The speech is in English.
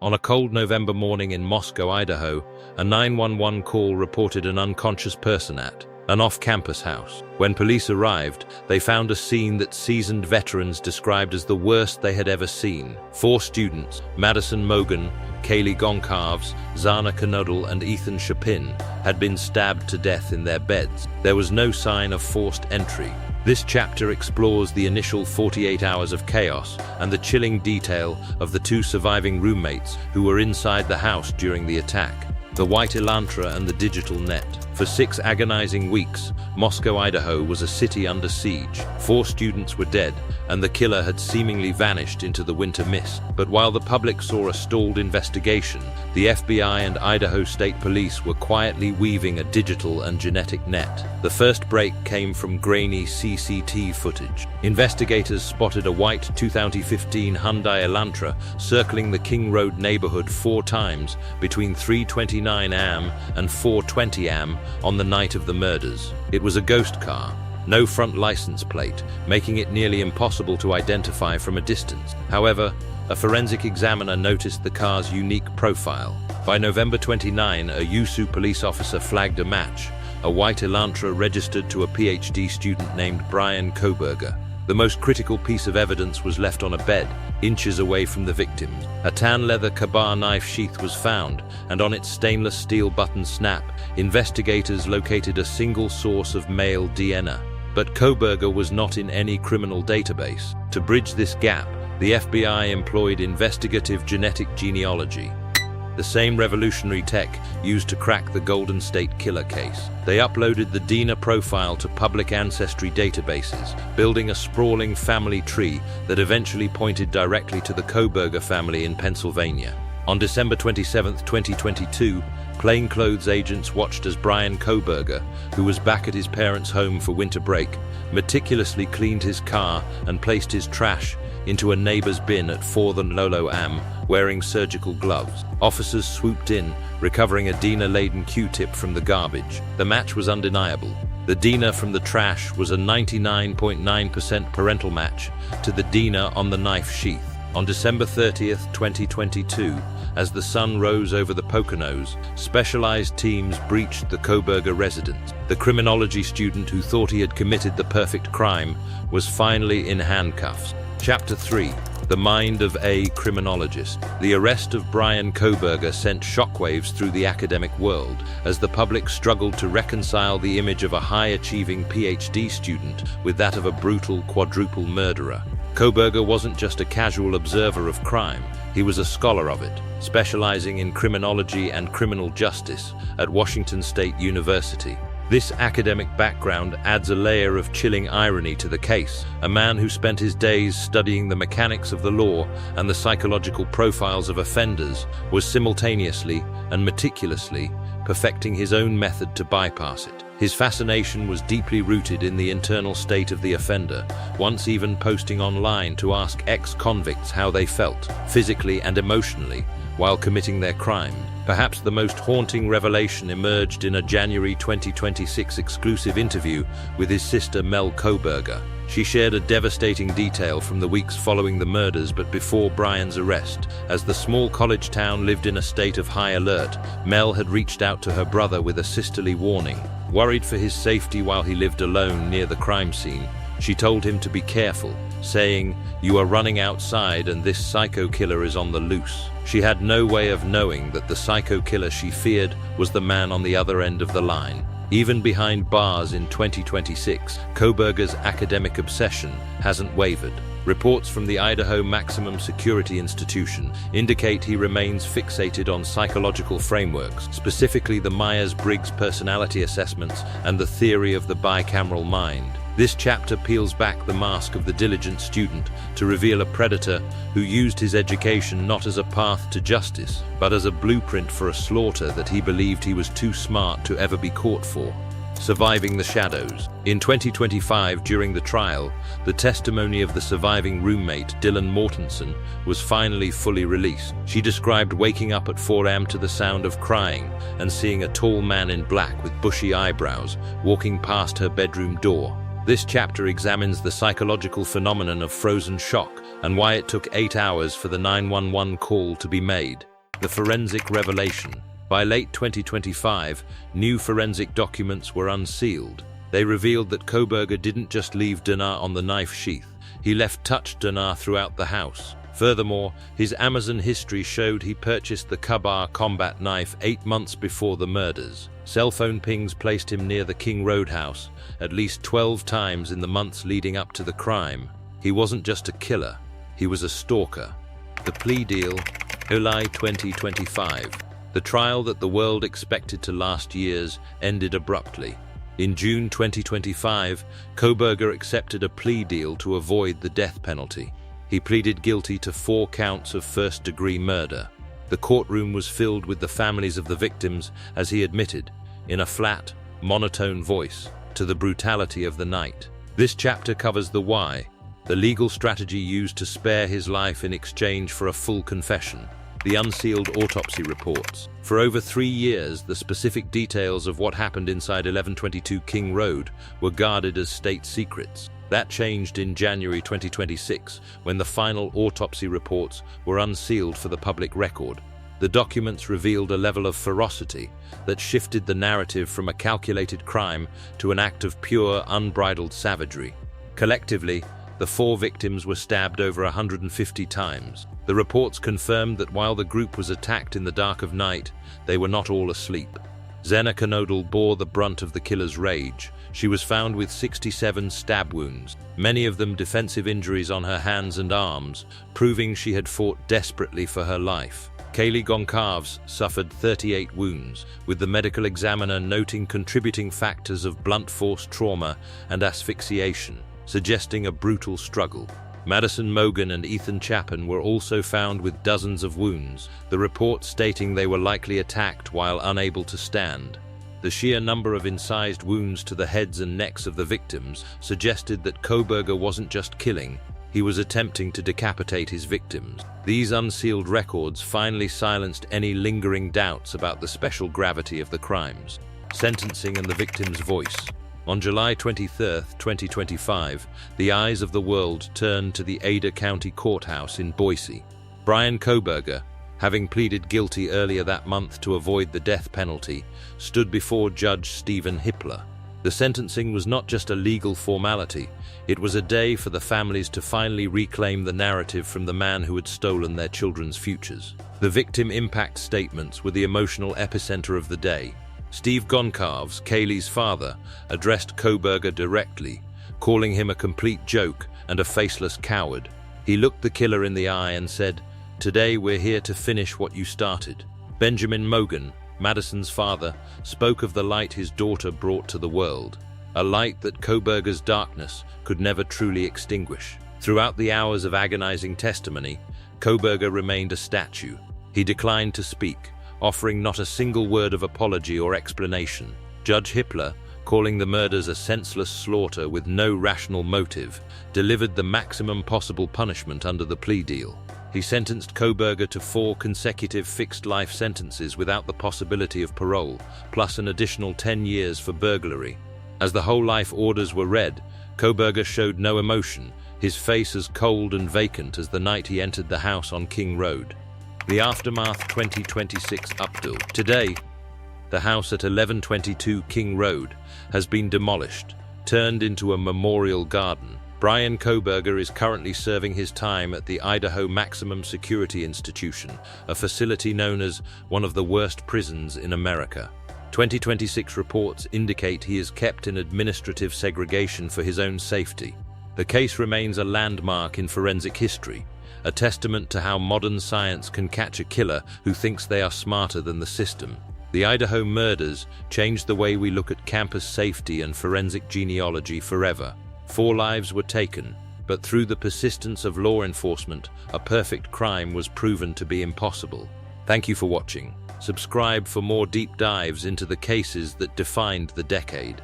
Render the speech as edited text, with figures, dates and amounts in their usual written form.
On a cold November morning in Moscow, Idaho, a 911 call reported an unconscious person at an off-campus house. When police arrived, they found a scene that seasoned veterans described as the worst they had ever seen. 4 students, Madison Mogan, Kaylee Goncalves, Zana Knodel, and Ethan Chapin, had been stabbed to death in their beds. There was no sign of forced entry. This chapter explores the initial 48 hours of chaos and the chilling detail of the 2 surviving roommates who were inside the house during the attack. The white Elantra and the digital net. For 6 agonizing weeks, Moscow, Idaho was a city under siege. 4 students were dead, and the killer had seemingly vanished into the winter mist. But while the public saw a stalled investigation, the FBI and Idaho State Police were quietly weaving a digital and genetic net. The first break came from grainy CCTV footage. Investigators spotted a white 2015 Hyundai Elantra circling the King Road neighborhood 4 times between 3:29 a.m. and 4:20 a.m. on the night of the murders. It was a ghost car, no front license plate, making it nearly impossible to identify from a distance. However, a forensic examiner noticed the car's unique profile. By November 29, a USU police officer flagged a match, a white Elantra registered to a PhD student named Bryan Kohberger. The most critical piece of evidence was left on a bed, inches away from the victims. A tan leather Ka-Bar knife sheath was found, and on its stainless steel button snap, investigators located a single source of male DNA. But Kohberger was not in any criminal database. To bridge this gap, the FBI employed investigative genetic genealogy, the same revolutionary tech used to crack the Golden State Killer case. They uploaded the DNA profile to public ancestry databases, building a sprawling family tree that eventually pointed directly to the Kohberger family in Pennsylvania. On December 27, 2022, plainclothes agents watched as Bryan Kohberger, who was back at his parents' home for winter break, meticulously cleaned his car and placed his trash into a neighbor's bin at 4th and Lolo Am, wearing surgical gloves. Officers swooped in, recovering a DNA-laden Q-tip from the garbage. The match was undeniable. The DNA from the trash was a 99.9% parental match to the DNA on the knife sheath. On December 30, 2022, as the sun rose over the Poconos, specialized teams breached the Kohberger residence. The criminology student who thought he had committed the perfect crime was finally in handcuffs. Chapter 3. The Mind of a Criminologist. The arrest of Bryan Kohberger sent shockwaves through the academic world as the public struggled to reconcile the image of a high-achieving PhD student with that of a brutal quadruple murderer. Kohberger wasn't just a casual observer of crime, he was a scholar of it, specializing in criminology and criminal justice at Washington State University. This academic background adds a layer of chilling irony to the case. A man who spent his days studying the mechanics of the law and the psychological profiles of offenders was simultaneously and meticulously perfecting his own method to bypass it. His fascination was deeply rooted in the internal state of the offender, once even posting online to ask ex-convicts how they felt, physically and emotionally, while committing their crime. Perhaps the most haunting revelation emerged in a January 2026 exclusive interview with his sister Mel Kohberger. She shared a devastating detail from the weeks following the murders but before Bryan's arrest. As the small college town lived in a state of high alert, Mel had reached out to her brother with a sisterly warning. Worried for his safety while he lived alone near the crime scene, she told him to be careful, saying, "You are running outside and this psycho killer is on the loose." She had no way of knowing that the psycho killer she feared was the man on the other end of the line. Even behind bars in 2026, Kohberger's academic obsession hasn't wavered. Reports from the Idaho Maximum Security Institution indicate he remains fixated on psychological frameworks, specifically the Myers-Briggs personality assessments and the theory of the bicameral mind. This chapter peels back the mask of the diligent student to reveal a predator who used his education not as a path to justice, but as a blueprint for a slaughter that he believed he was too smart to ever be caught for. Surviving the shadows. In 2025, during the trial, the testimony of the surviving roommate, Dylan Mortensen, was finally fully released. She described waking up at 4 a.m. to the sound of crying and seeing a tall man in black with bushy eyebrows walking past her bedroom door. This chapter examines the psychological phenomenon of frozen shock and why it took 8 hours for the 911 call to be made. The forensic revelation. By late 2025, new forensic documents were unsealed. They revealed that Kohberger didn't just leave Dinar on the knife sheath, he left touched Dinar throughout the house. Furthermore, his Amazon history showed he purchased the Ka-Bar combat knife 8 months before the murders. Cell phone pings placed him near the King Road house at least 12 times in the months leading up to the crime. He wasn't just a killer, he was a stalker. The plea deal, July 2025. The trial that the world expected to last years ended abruptly. In June 2025, Kohberger accepted a plea deal to avoid the death penalty. He pleaded guilty to 4 counts of first-degree murder. The courtroom was filled with the families of the victims as he admitted, in a flat, monotone voice, to the brutality of the night. This chapter covers the why, the legal strategy used to spare his life in exchange for a full confession, the unsealed autopsy reports. For over 3 years, the specific details of what happened inside 1122 King Road were guarded as state secrets. That changed in January 2026, when the final autopsy reports were unsealed for the public record. The documents revealed a level of ferocity that shifted the narrative from a calculated crime to an act of pure, unbridled savagery. Collectively, the 4 victims were stabbed over 150 times. The reports confirmed that while the group was attacked in the dark of night, they were not all asleep. Zena Knodel bore the brunt of the killer's rage. She was found with 67 stab wounds, many of them defensive injuries on her hands and arms, proving she had fought desperately for her life. Kaylee Goncalves suffered 38 wounds, with the medical examiner noting contributing factors of blunt force trauma and asphyxiation, suggesting a brutal struggle. Madison Mogan and Ethan Chapin were also found with dozens of wounds, the report stating they were likely attacked while unable to stand. The sheer number of incised wounds to the heads and necks of the victims suggested that Kohberger wasn't just killing, he was attempting to decapitate his victims. These unsealed records finally silenced any lingering doubts about the special gravity of the crimes. Sentencing and the victim's voice. On July 23, 2025, the eyes of the world turned to the Ada County Courthouse in Boise. Bryan Kohberger, having pleaded guilty earlier that month to avoid the death penalty, stood before Judge Stephen Hippler. The sentencing was not just a legal formality, it was a day for the families to finally reclaim the narrative from the man who had stolen their children's futures. The victim impact statements were the emotional epicenter of the day. Steve Goncalves, Kaylee's father, addressed Kohberger directly, calling him a complete joke and a faceless coward. He looked the killer in the eye and said, "Today we're here to finish what you started." Benjamin Mogan, Madison's father, spoke of the light his daughter brought to the world, a light that Kohberger's darkness could never truly extinguish. Throughout the hours of agonizing testimony, Kohberger remained a statue. He declined to speak, offering not a single word of apology or explanation. Judge Hippler, calling the murders a senseless slaughter with no rational motive, delivered the maximum possible punishment under the plea deal. He sentenced Kohberger to 4 consecutive fixed life sentences without the possibility of parole, plus an additional 10 years for burglary. As the whole life orders were read, Kohberger showed no emotion, his face as cold and vacant as the night he entered the house on King Road. The Aftermath 2026 update. Today, the house at 1122 King Road has been demolished, turned into a memorial garden. Bryan Kohberger is currently serving his time at the Idaho Maximum Security Institution, a facility known as one of the worst prisons in America. 2026 reports indicate he is kept in administrative segregation for his own safety. The case remains a landmark in forensic history, a testament to how modern science can catch a killer who thinks they are smarter than the system. The Idaho murders changed the way we look at campus safety and forensic genealogy forever. 4 lives were taken, but through the persistence of law enforcement, a perfect crime was proven to be impossible. Thank you for watching. Subscribe for more deep dives into the cases that defined the decade.